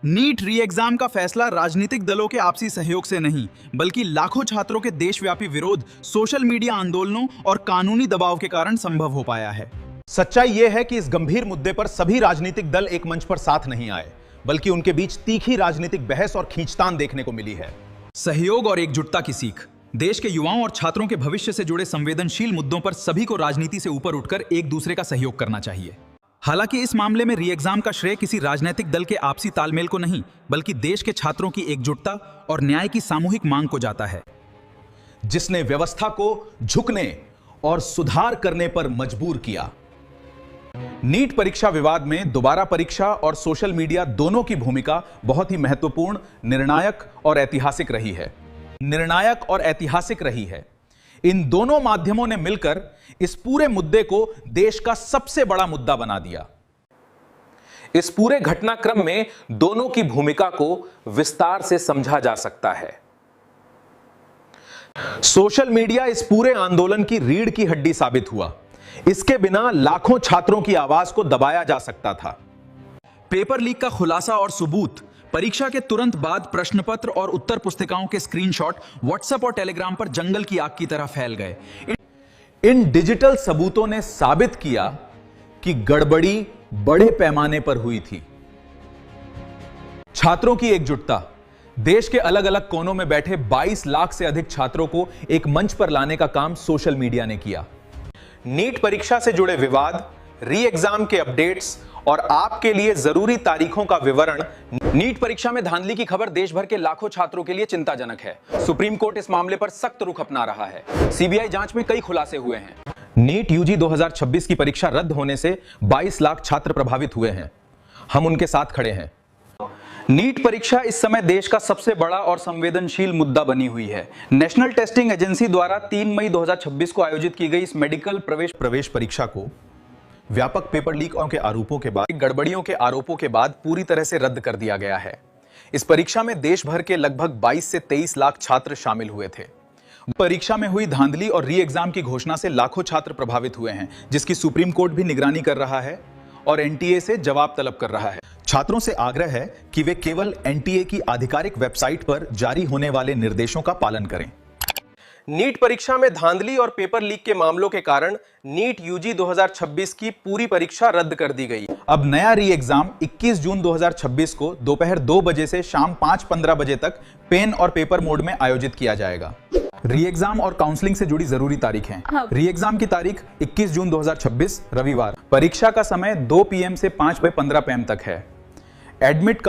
NEET री exam का फैसला राजनीतिक दलों के आपसी सहयोग से नहीं, बल्कि लाखों छात्रों के देशव्यापी विरोध, सोशल मीडिया आंदोलनों और कानूनी दबाव के कारण संभव हो पाया है। सच्चाई यह है कि इस गंभीर मुद्दे पर सभी राजनीतिक दल एक मंच पर साथ नहीं आए, बल्कि उनके बीच तीखी राजनीतिक बहस और खींचतान देखने को मिली है। सहयोग और एकजुटता की सीख। देश के युवाओं और छात्रों के भविष्य से जुड़े संवेदनशील मुद्दों पर सभी को राजनीति से ऊपर उठकर एक दूसरे का सहयोग करना चाहिए। हालांकि इस मामले में री एग्जाम का श्रेय किसी राजनीतिक दल के आपसी तालमेल को नहीं, बल्कि देश के छात्रों की एकजुटता और न्याय की सामूहिक मांग को जाता है, जिसने व्यवस्था को झुकने और सुधार करने पर मजबूर किया। नीट परीक्षा विवाद में दोबारा परीक्षा और सोशल मीडिया दोनों की भूमिका बहुत ही महत्वपूर्ण, निर्णायक और ऐतिहासिक रही है। इन दोनों माध्यमों ने मिलकर इस पूरे मुद्दे को देश का सबसे बड़ा मुद्दा बना दिया। इस पूरे घटनाक्रम में दोनों की भूमिका को विस्तार से समझा जा सकता है। सोशल मीडिया इस पूरे आंदोलन की रीढ़ की हड्डी साबित हुआ। इसके बिना लाखों छात्रों की आवाज को दबाया जा सकता था। पेपर लीक का खुलासा और सबूत, परीक्षा के तुरंत बाद प्रश्न पत्र और उत्तर पुस्तिकाओं के स्क्रीनशॉट व्हाट्सएप और टेलीग्राम पर जंगल की आग की तरह फैल गए। इन डिजिटल सबूतों ने साबित किया कि गड़बड़ी बड़े पैमाने पर हुई थी। छात्रों की एकजुटता। देश के अलग अलग कोनों में बैठे 22 लाख से अधिक छात्रों को एक मंच पर लाने का काम सोशल मीडिया ने किया। नीट परीक्षा से जुड़े विवाद, री एग्जाम के अपडेट्स और आपके लिए जरूरी तारीखों का विवरण। नीट परीक्षा में धांधली की खबर देश भर के लाखों छात्रों के लिए चिंताजनक है। सुप्रीम कोर्ट इस मामले पर सख्त रुख अपना रहा है। सीबीआई जांच में कई खुलासे हुए हैं। नीट यूजी 2026 की परीक्षा रद्द होने से 22 लाख छात्र प्रभावित हुए हैं। हम उनके साथ खड़े हैं। नीट परीक्षा इस समय देश का सबसे बड़ा और संवेदनशील मुद्दा बनी हुई है। नेशनल टेस्टिंग एजेंसी द्वारा 3 मई 2026 को आयोजित की गई इस मेडिकल प्रवेश परीक्षा को व्यापक पेपर लीक के आरोपों के बाद, गड़बड़ियों के आरोपों के बाद पूरी तरह से रद्द कर दिया गया है। इस परीक्षा में देश भर के लगभग 22 से 23 लाख छात्र शामिल हुए थे। परीक्षा में हुई धांधली और री एग्जाम की घोषणा से लाखों छात्र प्रभावित हुए हैं, जिसकी सुप्रीम कोर्ट भी निगरानी कर रहा है और एनटीए से जवाब तलब कर रहा है। छात्रों से आग्रह है कि वे केवल एनटीए की आधिकारिक वेबसाइट पर जारी होने वाले निर्देशों का पालन करें। नीट परीक्षा में धांधली और पेपर लीक के मामलों के कारण नीट यूजी 2026 की पूरी परीक्षा रद्द कर दी गई। अब नया री एग्जाम 21 जून 2026 को दोपहर 2 बजे से शाम 5:15 बजे तक पेन और पेपर मोड में आयोजित किया जाएगा। री एग्जाम और काउंसलिंग से जुड़ी जरूरी तारीखें। री एग्जाम की तारीख 21 जून 2026 रविवार। परीक्षा का समय 2 PM से 5:15 PM तक है। एडमिट